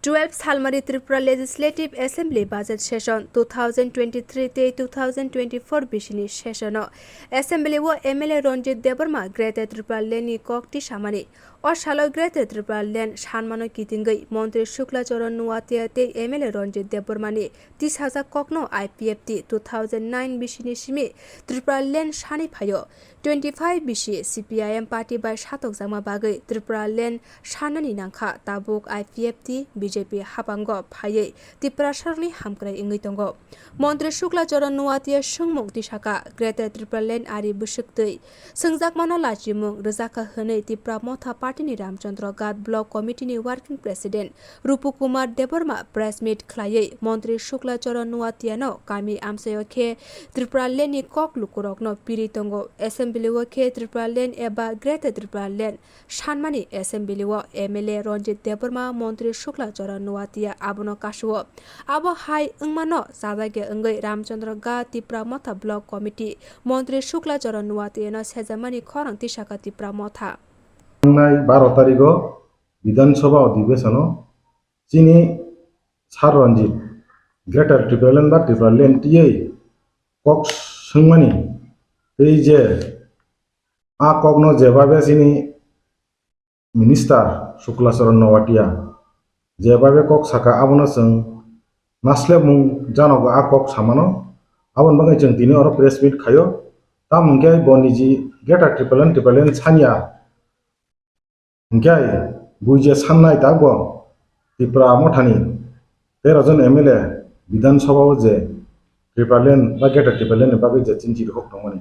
12 Salmari Tripura Legislative Assembly Budget Session 2023-2024 Bishini Session Assembly wo MLA Ranjit Debarma Greater Tripura Leni Kokti Shamani or Shalo Greater Tripura Len Shanmano Kitingai Montri Shukla Choron Nuatiate MLA Ranjit Debarmani 30,000 Kokno IPFT 2009 Bishini Shimi Tripura Len Shani Payo 25 Bishi CPIM Party by Shatok Zama Bagai Tripura Len Shanani Nangka Tabuk IPFT BJP Habango Paye Tripura Sharni Hamkrai Ingitongo Montri Shukla Choron Nuatia Shungmok Dishaka Greater Tripura Len Ari Bushukti Sungzak Mano Lachimung Rizaka Hene Tripura Motha Party ni Ramchandra Ghat Block Committee ni Working President Rupu Kumar Debarma Press Meet Klaye Montri Shukla Choron Nuatia no Kami Amsayoke Tripura Len ni Kok Lukurok no Piritongo Assembly wo ke Tripura Len eba Greater Tripura Len Shanmani Assembly wo MLA Ranjit Debarma Montri Shukla Choron Nuatia abono kashuo abo hai ungmano sadage ungai Ramchandra Ghat Tripura Motha Block Committee Montri Shukla Choron Nuatia no sejamani khorang tisaka Tripura Motha 12 তারিখও বিধানসভা অধিবেশন চিনি সার রঞ্জিত greater Tripuraland বা ত্রিপুরাল্যান্ড টিয়ে cock সংমানি এই যে আ কগ্ন যেভাবে চিনি minister Shuklacharan নওয়াটিয়া যেভাবে কক সাকা আবনো जों নাসলে মুং জানগো আ কক সামানো আবন বাঙাই जों দিনে আর প্রেস মিট খাयो তা মুংকে বনিজি গ্রেটার ত্রিপুরাল্যান্ড সানিয়া Ngay buije sanai tagbo Tripura Mothani 13 জন MLA বিধান সভাও যে Tripuraland বা Greater Tripuraland বাগে যে চিনজি হক দমনি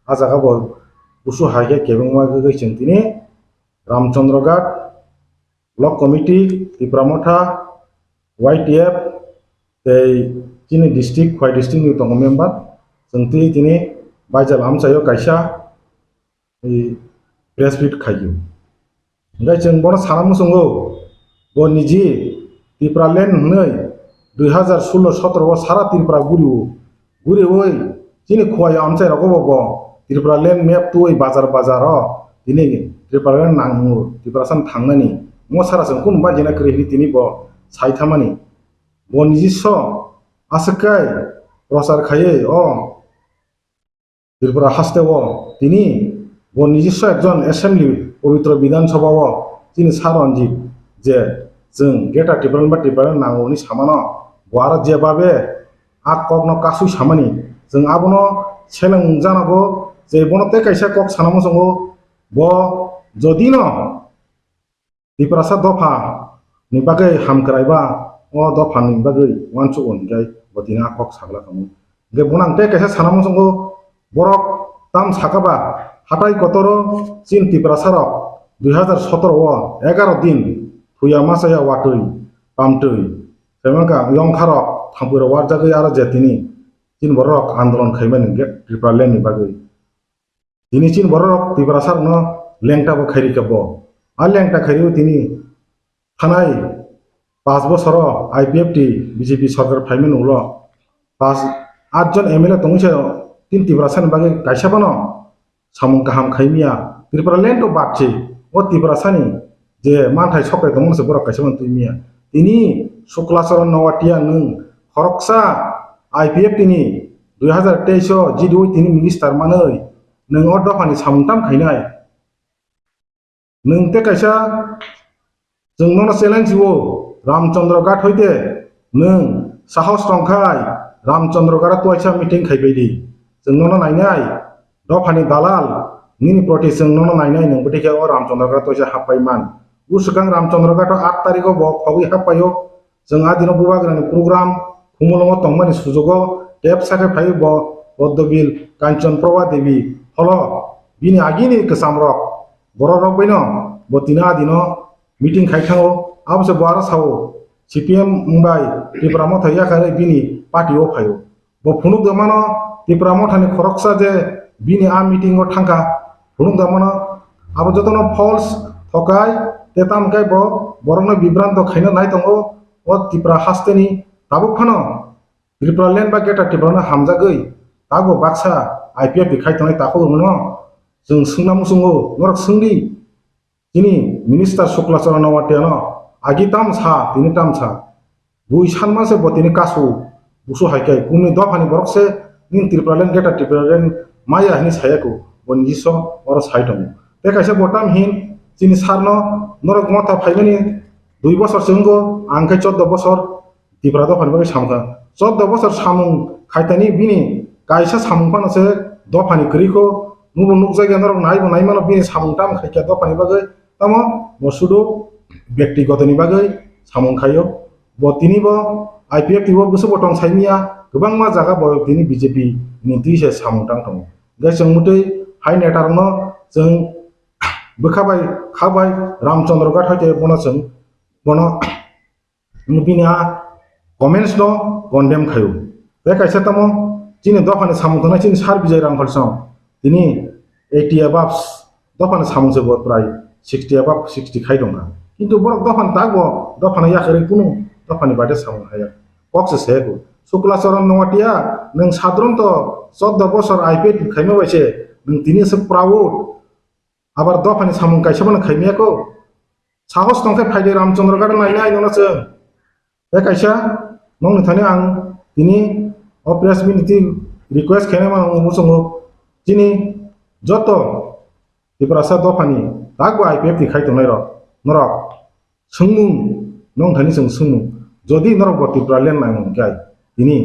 আজাগাবো উসু হাইকে কেবংমা গৈ চিন্তিনি রামচন্দ্র ঘাট block committee Tripura Motha YTF এই চিনি ডিস্ট্রিক্ট খয় ডিস্ট্রিক্ট নি তঙ্গ মেম্বার जोंति তিনি বাইজাল আমসাयो কাইসা এই প্রেস মিট খাইयो Ngay जों बनो सानामु संगो bo niji Tripuraland hnoi 2016-17 bo sara Tripura guri oi chini khwai amchai rago bo Tripuraland map tuoi bazar ro tini Tripuraland nangmu Tripurasan thangnani mo sara जों kun ba jena krehri tini bo saithamani bo niji so asakai prosar khaye o Tripura haste bo tini bo niji so ekjon assembly পবিত্র বিধানসভাও তিনি সার রঞ্জিত যে जों greater Tripuraland বা ত্রিপুরাল্যান্ড নাঙ্গনি সামানো বহার যেভাবে আক কগ্ন কাসুই সামানি जों আবনো ছেলেং জানাগো যে বনতে কাইসা কক সানামো संगो ব যদি ন ত্রিপুরাসা দফা নিবাগে হামক্রাইবা ও দফা নিবাগে ওয়ানচু অনগাই বদিনা কক সাগলা কামু গে বনাংতে কাইসা সানামো संगो বরক তাম সাকাবা হাটাই কতর চীন ত্রিপুরা সারক 2017 ও 11 দিন ফুয়া মাসায়া ওয়াটই পামটই সেমানকা লংখারক থামপুর ওয়ার জাগৈ আর যে তিনি চীন বরক আন্দোলন খাইমানি Tripuraland ni bagৈ তিনি চীন বরক ত্রিপুরা সার ন লেংটা বো খাইরি কব আর লেংটা খাইরিও তিনি থানাই 5 বছর IPFT BJP সরকার ফাইমেন উল 8 জন MLA তংছে তিন ত্রিপুরা সার bagৈ কাইসাবানো samung kaham khaimia Tripuraland to batche o Tripurasani je manthai sokre tomon se borok kaisaman tuimia tini Shuklacharan Nawatia nung khoroksa IPF tini 2023 o jidui tini minister manoi nung o dofani samungtam khainai nung te kaisa जों nono challenge wo Ramchandra Ghat hoite nung sahos tongkhai Ramchandra Ghat toisa meeting khaibaidi जों nono nainai Dofani dalal nini protection nono nainai nang butike o Ramchandra Ghat toisa hapaiman usukang Ramchandra Ghat 8 tarikh bo khogi hapayo जों adino bubagrani program khumulongo tongmani sujogo tep sake phai bo Boddobil Kanchan Prabha Devi holo bini agini kesamrok bororok baino bo tina adino meeting khaithango abse boara sawo CPM mumbai Tripura Motha yakare bini party o phayo bo phunuk damano Tripura Motha ni khoroksa je bini a meeting o thangka phunuk damano abo jotono false thokai tetam kai bo borongno bibranto khaina nai tongo o Tripura hasteni tabuk phano Tripuraland ba Greater Tripuraland hamjagoi tago baksa IPF khai tonai tako mono जों सोंनामु संगो नरक सोंदि Kini Minister Shuklacharan Nawatia no agi tam sa tini tam sa bui sanma se bo tini kasu busu haikai kuni dofani borok se nin tirpralen geta tirpralen maya hini sayaku bon jiso oro saitong te kaisa botam hin chini sarno norok mota phaimani 2 বছর senggo angkai 14 বছর ত্রিপুরা দফানি বাকি সামখা 14 বছর সামুং খাইতানি বিনি কাইসা সামুং পানছে দফানি করিখো নুবো nook জায়গা নরক নাইবো নাইমানো বিনি সামুং টাম খাইকা দফানি বাকি তামো মসুদো ব্যক্তিগতনি বাকি সামুং খাইयो bo tini bo IPF tibo busu botong saimia gobang ma jaga bo tini BJP ni tise samung tang tong gai jeng mutei hai netar no jeng bokhabai khabai ramchandra gat hoite bono jeng bono bini a comments no condemn khayo be kaisa tamo chini dofani samung tong chini sar bijay ram khalsong tini 80 above dofani samung se bo prai 60 above 60 khai dong কিন্তু বড় দফান তাগো দফান ইয়াখরে কুনো দফানি বাদে সামন হায়া কক্সে সেগো শুক্লাচরণ নওয়াটিয়া নং সাধারণত 14 বছর IPF Jaime বাইছে নং তিনি সে প্রাউড আবার দফানি সামন কাইছাবন খাইমিয়াকো সাহস নংখাই ফাইদে রামচন্দ্র গাড় নাইনাই ননছে বে কাইছা নং থানে আং তিনি অপ্রেস মিনিটি রিকোয়েস্ট খেনে মান মুসঙ্গ তিনি যত ত্রিপুরাসা দফানি তাগো আইপিএফ খাই তংলাই র নরক সুংমুং নং থানি जों সুংমুং যদি নরক ত্রিপুরা লেন নাইমুং গাই তিনি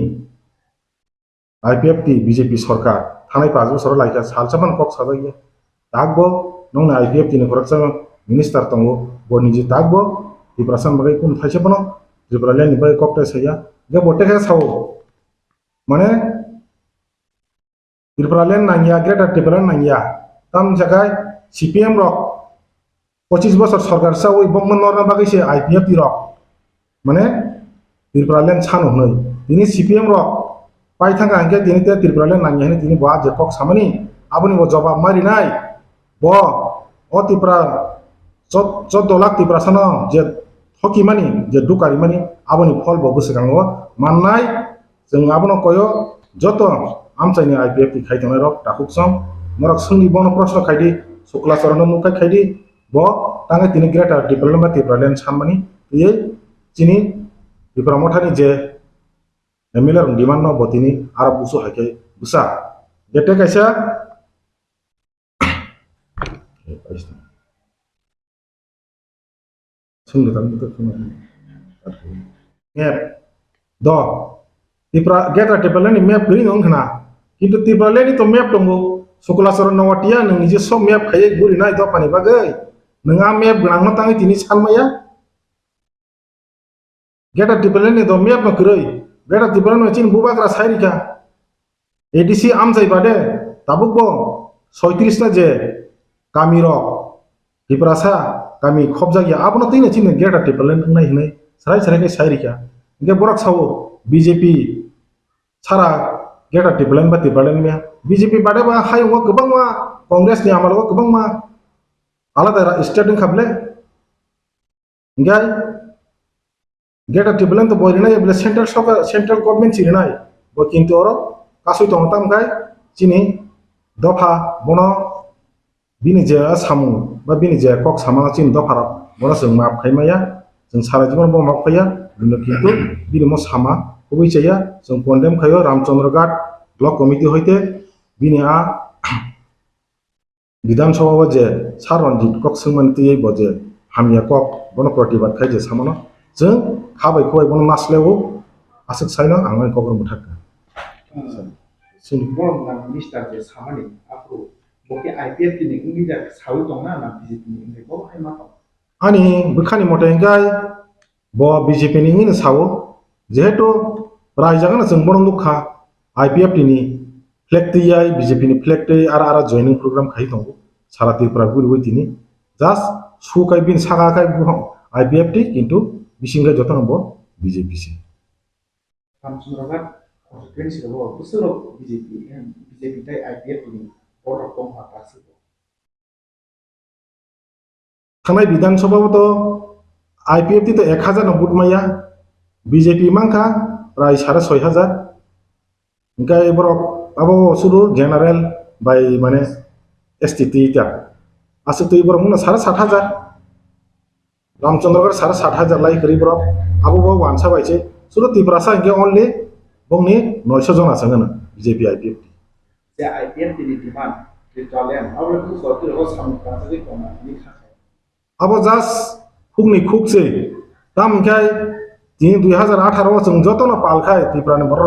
আইপিএফ টি বিজেপি সরকার থানাই 5 বছর লাইকা সালসামান কক সাজাইয়া তাগবো নং আইপিএফ টি খরকসা মিনিস্টার তঙ্গো ব নিজে তাগবো ত্রিপুরা সাম বাগै কোন থাইছে বনো ত্রিপুরা লেন নিবাই ককটা সাইয়া গে বটে খা সাও মানে ত্রিপুরা লেন নাইয়া গ্রেটার ত্রিপুরা নাইয়া তাম জায়গায় সিপিএম রক 25 বছর সরকার সা ওই বমন নরনা বাগैছে আইপিএফ টি রক মানে ত্রিপুরা লেন ছানো হই তিনি সিপিএম রক পাই থাকা আঙ্কে তিনি তে ত্রিপুরা লেন নাইয়া হনি তিনি বা যে কক সামনি আপনি ও জবাব মারি নাই ব ও ত্রিপুরা 14 লাখ ত্রিপুরা সানো যে হকি মানি যে দুকারি মানি আপনি ফল বসগাঙ্গো মাননাই जों আপন কয় যত আমচাইনি আইপিএফ টি খাইতনাই রক টাকুকসম নরক সঙ্গি বন প্রশ্ন খাইদি Shuklacharan মুখাই খাইদি bo tangai tini greater development ba ত্রিপুরালেন সামমানি এই চিনি ত্রিপুরা মঠানি যে এমএলএ রং ডিমান্ড ন বতিনি আর বুসু হাইকে বুসা গেটে কাইসা সুন্দর তাম তো কোন ম্যাপ দ ত্রিপুরা গ্রেটার ত্রিপুরালেন ম্যাপ গরি নং খনা কিন্তু ত্রিপুরালেন তো ম্যাপ দঙ্গো শুক্লাচরণ নওয়াটিয়া নং নিজে সব ম্যাপ খাইয়ে গুরি নাই দ পানি বাগै नोंहा मेप गोनां न ताङै तिनि सालमाया गेटा टिपलेन ने द मेप न करै गेटा टिपलेन न चिन बुबाग्रा साइरिका एडीसी आमजाय बादे ताबुकबो 36 ता जे गामि र हिप्रासा गामि खबजागिया आबनो तैने चिन गेटा टिपलेन नाय हनै सराय सराय के साइरिका गे बरक सावो बीजेपी सारा गेटा टिपलेन बा टिपलेन मे बीजेपी बादे बा हायवा गोबां मा कांग्रेस नि आमालबो गोबां मा আলাদা স্টেট খাবলে গাই গেটা টিপলেন তো বইরি নাই বলে সেন্ট্রাল সরকার সেন্ট্রাল গভর্নমেন্ট চিনি নাই ব কিন্তু ওর কাসুই তংতাম গাই চিনি দফা বন বিনি যে সামু বা বিনি যে কক সামানা চিনি দফারা বন जों মাপ খাইমায়া जों সারা জীবন ব মাপ খাইয়া কিন্তু বিনি ম সামা কবই চাইয়া जों কন্ডেম খাইও রামচন্দ্র ঘাট ব্লক কমিটি হইতে বিনি আ বিধানসভা যে সারনজিত কক सोंमानति बजे हामिया कक बन प्रतिबाद खाइजे सामनो जों खाबाय खय बन नासलेवो आसक साइनो आंगाय कगर मुथाका जों बर ना मिनिस्टार जे सामानि आप्रो बके आईपीएफ नि इंगि जा साउ दंना ना बीजेपी नि इंगि बो हाय मा आनी बखानि मते गाय ब बीजेपी नि इंगि साउ जेहेतु रायजागना जों बन लुखा आईपीएफ नि फ्लेग तैयाय बीजेपी नि फ्लेग तै आरा जॉइनिंग प्रोग्राम खाइ दंगो सारा त्रिपुरा गुरुबै तिनि जास्ट सुकाय बिन सागाखाय आईपीएफ टी किन्तु बिसिंगा जतनबो बीजेपी सि रामचंद्रघाट कन्स्टिट्युएन्सि बो बुसुरो बीजेपी ताय आईपीएफ नि बर्डर दं हा तासि थानाय विधानसभाबो तो आईपीएफ टी तो 1000 न बुटमाया बीजेपी मांखा प्राय 6500 गाय बरक आबो सुरु जनरल बाय माने एसटीटी ता आसु तै बरक मुना 7000 रामचंद्रगढ़ 60,000 लाई करीब रब आबो बाव वानसा बाइचे सुरत त्रिपुरा सा इंगे ओनली बंगनी 900 जना संगन बीजेपी आईपीएफ जे आईपीएफ नि डिमांड ट्रिपलेन अब लोग सोते हो सामका से कोना नि खा अब जास खुगनी खुग से दाम काय 2018 जों जतन पालखाय त्रिपुरानि बर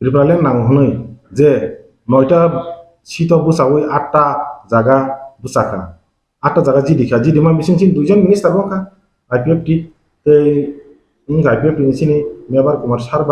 त्रिपुरालेन नांग हनै जे 9टा सीट बुसावै 8टा जागा बुसाखा 8टा जागा जिदिखा जिदिमा बिसिंसिन दुइजन मिनिस्टार बखा आईपीएफ टी आईपीएफ नि सिनि मेबार कुमार सार